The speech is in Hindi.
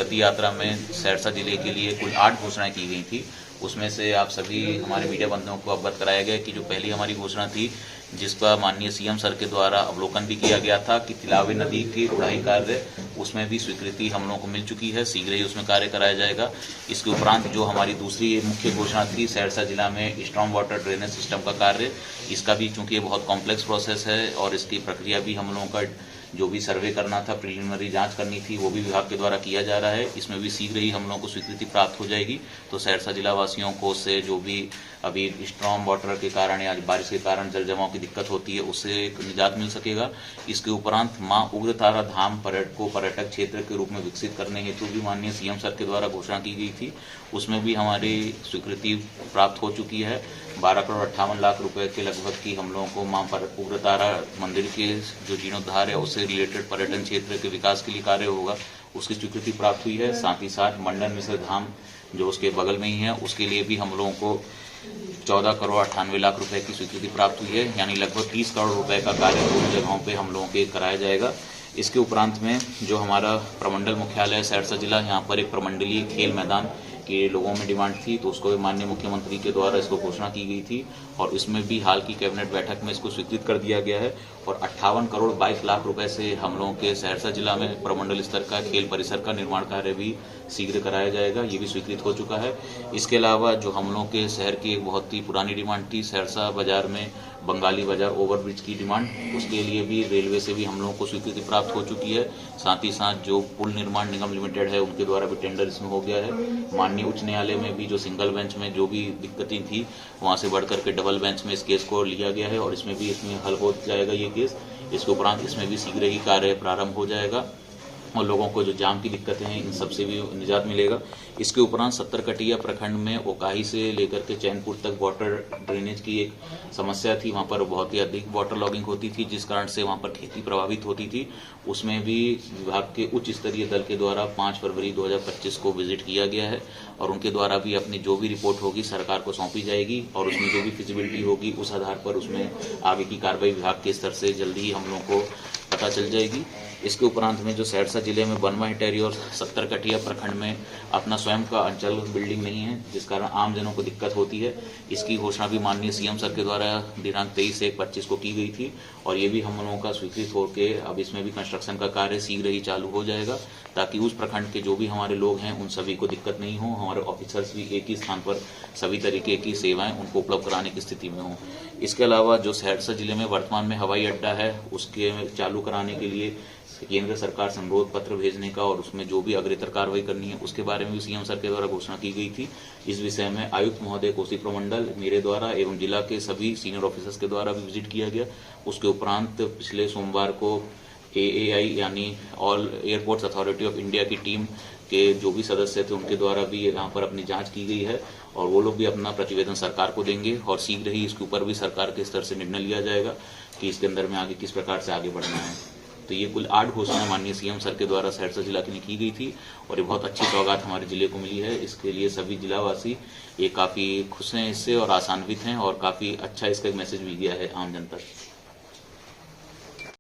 प्रगति यात्रा में सहरसा जिले के लिए कुल 8 घोषणाएं की गई थी। उसमें से आप सभी हमारे मीडिया बंधुओं को अवगत कराया गया कि जो पहली हमारी घोषणा थी, जिस पर माननीय सीएम सर के द्वारा अवलोकन भी किया गया था कि तिलावे नदी की उड़ाई कार्य, उसमें भी स्वीकृति हम लोगों को मिल चुकी है, शीघ्र ही उसमें कार्य कराया जाएगा। इसके उपरांत जो हमारी दूसरी मुख्य घोषणा थी, सहरसा जिला में स्ट्रॉन्ग वाटर ड्रेनेज सिस्टम का कार्य, इसका भी चूंकि ये बहुत कॉम्प्लेक्स प्रोसेस है और इसकी प्रक्रिया भी हम लोगों का जो भी सर्वे करना था, प्रिलिमिनरी जांच करनी थी, वो भी विभाग के द्वारा किया जा रहा है। इसमें भी शीघ्र ही हम लोगों को स्वीकृति प्राप्त हो जाएगी, तो सहरसा जिला वासियों को से जो भी अभी स्ट्रॉन्ग वाटर के कारण या बारिश के कारण जल जमाव की दिक्कत होती है, उससे एक निजात मिल सकेगा। इसके उपरांत मां उग्रतारा धाम को पर्यटक क्षेत्र के रूप में विकसित करने हेतु भी माननीय सीएम सर के द्वारा घोषणा की गई थी, उसमें भी हमारी स्वीकृति प्राप्त हो चुकी है। 12 करोड़ 58 लाख रुपए के लगभग की हम लोगों को मां उग्रतारा मंदिर के जो जीर्णोद्धार है उससे रिलेटेड पर्यटन क्षेत्र के विकास के लिए कार्य होगा, उसकी स्वीकृति प्राप्त हुई है। साथ ही साथ मंडन मिश्र धाम जो उसके बगल में ही है, उसके लिए भी हम लोगों को 14 करोड़ 98 लाख रुपए की स्वीकृति प्राप्त हुई है, यानी लगभग 30 करोड़ रुपए का कार्य दोनों जगहों पे हम लोगों के कराया जाएगा। इसके उपरांत में जो हमारा प्रमंडल मुख्यालय सहरसा जिला, यहाँ पर एक प्रमंडलीय खेल मैदान के लोगों में डिमांड थी, तो उसको माननीय मुख्यमंत्री के द्वारा इसको घोषणा की गई थी और इसमें भी हाल की कैबिनेट बैठक में इसको स्वीकृत कर दिया गया है और 58 करोड़ 22 लाख रुपए से हम लोगों के सहरसा जिला में प्रमंडल स्तर का खेल परिसर का निर्माण कार्य भी शीघ्र कराया जाएगा, ये भी स्वीकृत हो चुका है। इसके अलावा जो हम लोगों के शहर की एक बहुत ही पुरानी डिमांड थी, सहरसा बाजार में बंगाली बाजार ओवरब्रिज की डिमांड, उसके लिए भी रेलवे से भी हम लोगों को स्वीकृति प्राप्त हो चुकी है। साथ ही साथ जो पुल निर्माण निगम लिमिटेड है, उनके द्वारा भी टेंडर इसमें हो गया है। माननीय उच्च न्यायालय में भी जो सिंगल बेंच में जो भी दिक्कतें थी, वहां से बढ़कर के डबल बेंच में इस केस को लिया गया है और इसमें हल हो जाएगा ये केस। इसके उपरांत इसमें भी शीघ्र ही कार्य प्रारंभ हो जाएगा और लोगों को जो जाम की दिक्कतें हैं इन सबसे भी निजात मिलेगा। इसके उपरांत 70 कटिया प्रखंड में ओकाही से लेकर के चैनपुर तक वाटर ड्रेनेज की एक समस्या थी, वहां पर बहुत ही अधिक वाटर लॉगिंग होती थी, जिस कारण से वहां पर खेती प्रभावित होती थी। उसमें भी विभाग के उच्च स्तरीय दल के द्वारा 5 फरवरी 2025 को विजिट किया गया है और उनके द्वारा भी अपनी जो भी रिपोर्ट होगी सरकार को सौंपी जाएगी और उसमें जो भी फिजिबिलिटी होगी उस आधार पर उसमें आगे की कार्रवाई विभाग के स्तर से जल्दी ही हम लोग को पता चल जाएगी। इसके उपरांत में जो सहरसा जिले में बनवा हिटेरी और 70 कटिया प्रखंड में अपना स्वयं का अंचल बिल्डिंग नहीं है, जिस कारण आम जनों को दिक्कत होती है, इसकी घोषणा भी माननीय सीएम सर के द्वारा दिनांक 23/1/25 को की गई थी और ये भी हम लोगों का स्वीकृत होकर अब इसमें भी कंस्ट्रक्शन का कार्य शीघ्र ही चालू हो जाएगा, ताकि उस प्रखंड के जो भी हमारे लोग हैं उन सभी को दिक्कत नहीं हो, हमारे ऑफिसर्स भी एक ही स्थान पर सभी तरीके की सेवाएं उनको उपलब्ध कराने की स्थिति में हो। इसके अलावा जो सहरसा जिले में वर्तमान में हवाई अड्डा है, उसके चालू कराने के लिए केंद्र सरकार से अनुरोध पत्र भेजने का और उसमें जो भी अग्रेतर कार्रवाई करनी है उसके बारे में भी सीएम सर के द्वारा घोषणा की गई थी। इस विषय में आयुक्त महोदय कोसी प्रमंडल मेरे द्वारा एवं जिला के सभी सीनियर ऑफिसर्स के द्वारा भी विजिट किया गया। उसके उपरांत पिछले सोमवार को AAI यानी all airports authority of India की टीम के जो भी सदस्य थे उनके द्वारा भी यहाँ पर अपनी जांच की गई है और वो लोग भी अपना प्रतिवेदन सरकार को देंगे और शीघ्र ही इसके ऊपर भी सरकार के स्तर से निर्णय लिया जाएगा कि इसके अंदर में आगे किस प्रकार से आगे बढ़ना है। तो ये कुल 8 घोषणाएं माननीय सीएम सर के द्वारा सहरसा जिला के लिए की गई थी और ये बहुत अच्छी सौगात हमारे जिले को मिली है। इसके लिए सभी जिलावासी ये काफ़ी खुश हैं इससे और आसान्वित हैं और काफ़ी अच्छा इसका एक मैसेज भी गया है आम जनता तक।